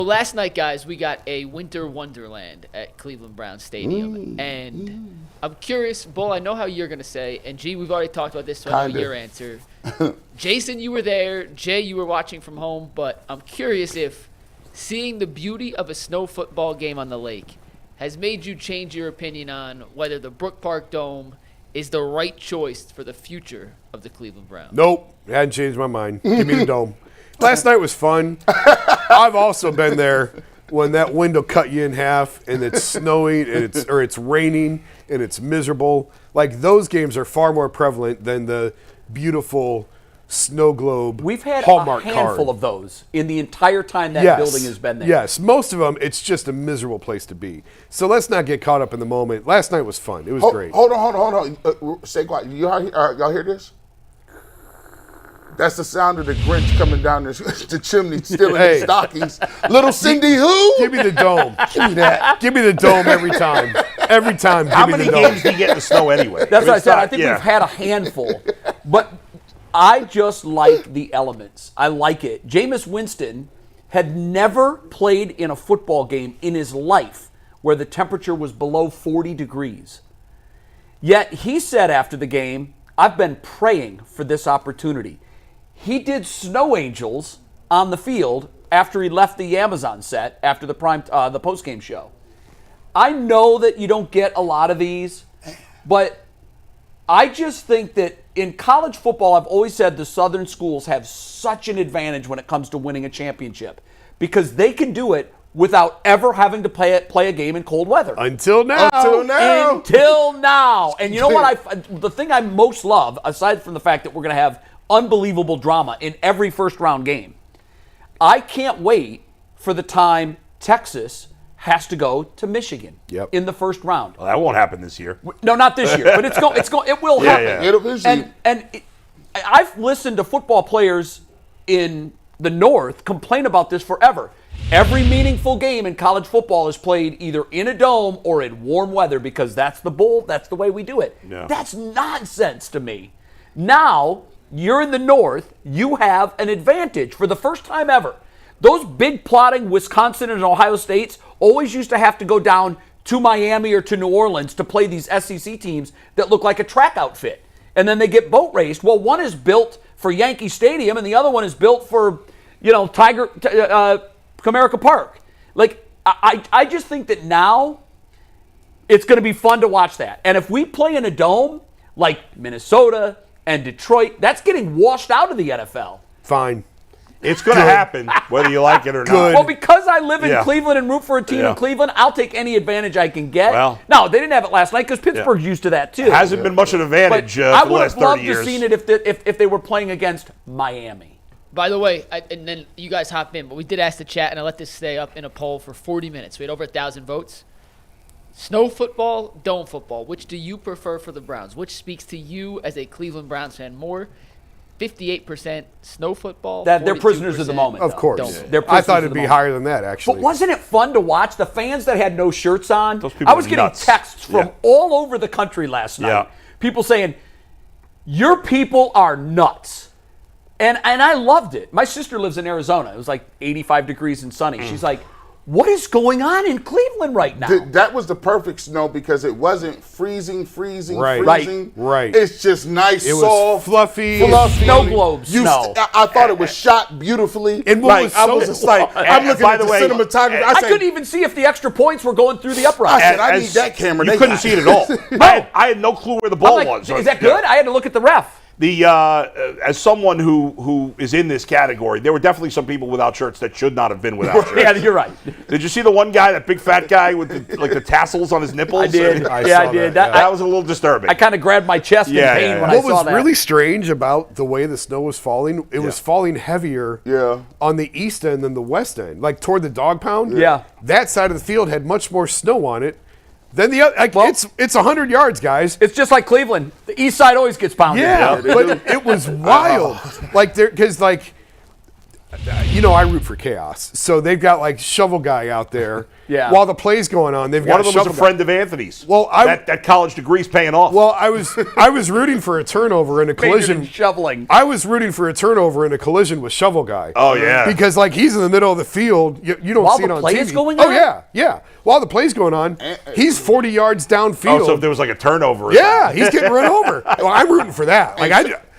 Last night, guys, we got a winter wonderland at Cleveland Browns Stadium. And I'm curious, Bull, I know how you're going to say, and G, we've already talked about this, so I know your answer. Jason, you were there. Jay, you were watching from home. But I'm curious if seeing the beauty of a snow football game on the lake has made you change your opinion on whether the Brook Park Dome is the right choice for the future of the Cleveland Browns. Nope, it hadn't changed my mind. Give me the Dome. Last night was fun. I've also been there when that window cut you in half and it's snowing and it's raining and it's miserable. Like, those games are far more prevalent than the beautiful snow globe We've had Hallmark a handful card. of those in the entire time that building has been there. Yes, most of them, it's just a miserable place to be. So let's not get caught up in the moment. Last night was fun. It was great. Hold on. Stay quiet. Y'all hear this? That's the sound of the Grinch coming down the chimney, stealing his stockings. Little Cindy who? Give me the Dome. Give me that. Give me the Dome every time. Every time, give How me many the Dome. games do you get in the snow anyway? That's what I said. I think yeah. we've had a handful. But I just like the elements. I like it. Jameis Winston had never played in a football game in his life where the temperature was below 40 degrees. Yet he said after the game, I've been praying for this opportunity. He did snow angels on the field after he left the Amazon set after the post-game show. I know that you don't get a lot of these, but I just think that in college football, I've always said the Southern schools have such an advantage when it comes to winning a championship because they can do it without ever having to play a game in cold weather. Until now. Until now. And you know what? The thing I most love, aside from the fact that we're going to have unbelievable drama in every first-round game, I can't wait for the time Texas has to go to Michigan in the first round. Well, that won't happen this year. No, not this year, but it will happen. Yeah. I've listened to football players in the North complain about this forever. Every meaningful game in college football is played either in a dome or in warm weather because that's the bowl, that's the way we do it. Yeah. That's nonsense to me. Now, you're in the North, you have an advantage for the first time ever. Those big plotting Wisconsin and Ohio States always used to have to go down to Miami or to New Orleans to play these SEC teams that look like a track outfit. And then they get boat raced. Well, one is built for Yankee Stadium and the other one is built for, Comerica Park. Like, I just think that now it's going to be fun to watch that. And if we play in a dome like Minnesota and Detroit, that's getting washed out of the NFL. Fine. It's going to happen, whether you like it or not. Well, because I live in Cleveland and root for a team in Cleveland, I'll take any advantage I can get. Well, no, they didn't have it last night because Pittsburgh's used to that too. It hasn't been much of an advantage for the I would last have loved 30 years. to seen it if they were playing against Miami. By the way, and then you guys hop in, but we did ask the chat, and I let this stay up in a poll for 40 minutes. We had over 1,000 votes. Snow football, dome football. Which do you prefer for the Browns? Which speaks to you as a Cleveland Browns fan more? 58% snow football. That they're prisoners of the moment. Of course. I thought it'd be higher than that, actually. But wasn't it fun to watch the fans that had no shirts on? Those people I was are getting nuts. texts from all over the country last night. Yeah. People saying, your people are nuts. And I loved it. My sister lives in Arizona. It was like 85 degrees and sunny. She's like, what is going on in Cleveland right now? That was the perfect snow because it wasn't freezing. Right. It's just nice, it soft, was fluffy. Snow globe snow. I thought it was shot beautifully. And I was just like, I'm looking at the cinematography. I couldn't even see if the extra points were going through the upright. I said, I need that camera. You couldn't see it at all. I had no clue where the ball was. Is that good? I had to look at the ref. As someone who is in this category, there were definitely some people without shirts that should not have been without shirts. Yeah, you're right. Did you see the one guy, that big fat guy with the tassels on his nipples? I did. I did. That was a little disturbing. I kind of grabbed my chest in pain when I saw that. What was really strange about the way the snow was falling, it was falling heavier on the east end than the west end, like toward the dog pound. Yeah. That side of the field had much more snow on it. Then the other, it's 100 yards, guys. It's just like Cleveland. The east side always gets pounded. Yeah, but it was wild. Because I root for chaos. So they've got like shovel guy out there. Yeah. While the play's going on, they've got One of them was a shovel friend guy. of Anthony's. Well, that college degree's paying off. Well, I was rooting for a turnover in a collision. Shoveling. I was rooting for a turnover in a collision with shovel guy. Oh, yeah. Because like he's in the middle of the field. You don't While see it the on play TV. is going Oh on? yeah. While the play's going on, he's 40 yards downfield. Oh, so if there was like a turnover. or Yeah, something. he's getting run over. Well, I'm rooting for that. Like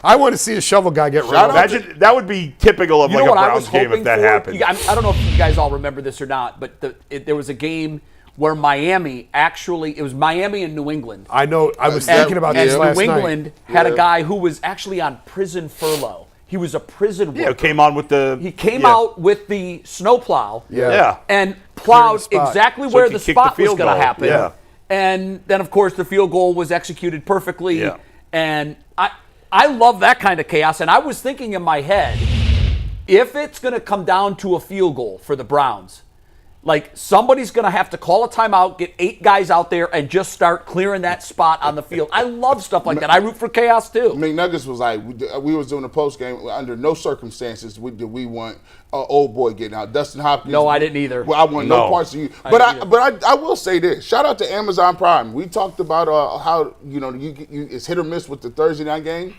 I want to see a shovel guy get run over. Imagine that would be typical of You like know a what I Browns was game hoping if that for? happened. I don't know if you guys all remember this or not, but there was a game where Miami it was Miami and New England. I know. I was And- thinking about this and last New night. England had a guy who was actually on prison furlough. He was a prison worker. Yeah, it came on with the. He came out with the snowplow. Yeah. And plowed spot. exactly So where he the could kick the spot was field going to goal. happen. Yeah. And then, of course, the field goal was executed perfectly. Yeah. And I love that kind of chaos. And I was thinking in my head, if it's going to come down to a field goal for the Browns, like somebody's going to have to call a timeout, get 8 guys out there, and just start clearing that spot on the field. I love stuff like that. I root for chaos too. McNuggets was like, we was doing a post game. Under no circumstances did we want old boy getting out. Dustin Hopkins. No, I didn't either. Well, I want no No. parts of you. I But didn't I will say this. Shout out to Amazon Prime. We talked about how it's hit or miss with the Thursday night game.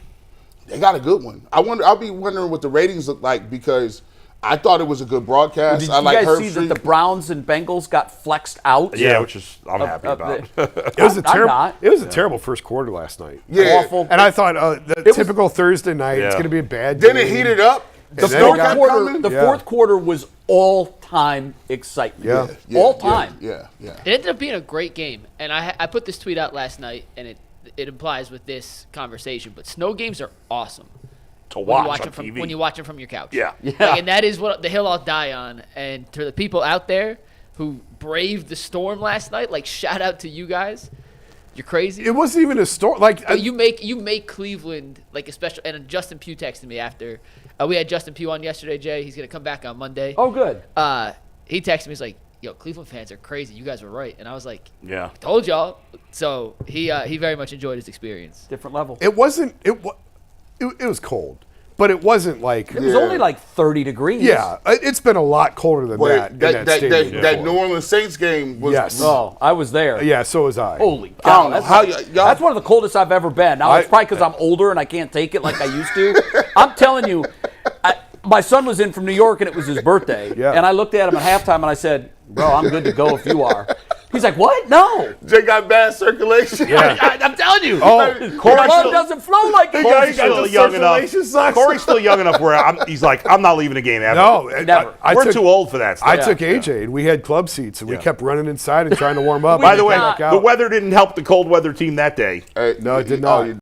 They got a good one. I'll be wondering what the ratings look like because I thought it was a good broadcast. Did I you like guys Herb see Street. that the Browns and Bengals got flexed out? Yeah, which is I'm happy of about. It was a I'm terrible. not. It was a terrible first quarter last night. Yeah. Awful. And I thought the was- typical Thursday night. It's Yeah. going to be a bad. Then game. it heated up. The then it fourth got quarter, coming? the Yeah. fourth quarter was all-time excitement. Yeah. All time. Yeah. It ended up being a great game, and I put this tweet out last night, and it implies with this conversation. But snow games are awesome To when watch you watch on them from TV. when you watch them from your couch. Yeah. Yeah. Like, and that is what the hill I'll die on. And to the people out there who braved the storm last night, like shout out to you guys. You're crazy. It wasn't even a story. Like But you make Cleveland like a special. And Justin Pugh texted me after we had Justin Pugh on yesterday. Jay, he's gonna come back on Monday. Oh, good. He texted me. He's like, "Yo, Cleveland fans are crazy. You guys were right." And I was like, Yeah. "Told y'all." So he very much enjoyed his experience. Different level. it wasn't. It was cold, but it wasn't like. It was only like 30 degrees. Yeah, it's been a lot colder than that. in that stadium that before. New Orleans Saints game was. Yes. Oh, I was there. Yeah, so was I. Holy I cow. don't know That's, how y'all- that's one of the coldest I've ever been. Now, it's probably because I'm older and I can't take it like I used to. I'm telling you, my son was in from New York and it was his birthday. Yeah. And I looked at him at halftime and I said, bro, I'm good to go if you are. He's like, what? No. Jay got bad circulation. Yeah. I'm telling you. Oh, My blood doesn't flow like it Corey's used still to. young enough. circulation sucks. Corey's still young enough where he's like, I'm not leaving the game ever. No, Never. We're too old for that stuff. I took AJ, and we had club seats, and we kept running inside and trying to warm up. By the way, Back the out. weather didn't help the cold weather team that day. Hey, No, it did oh, not. you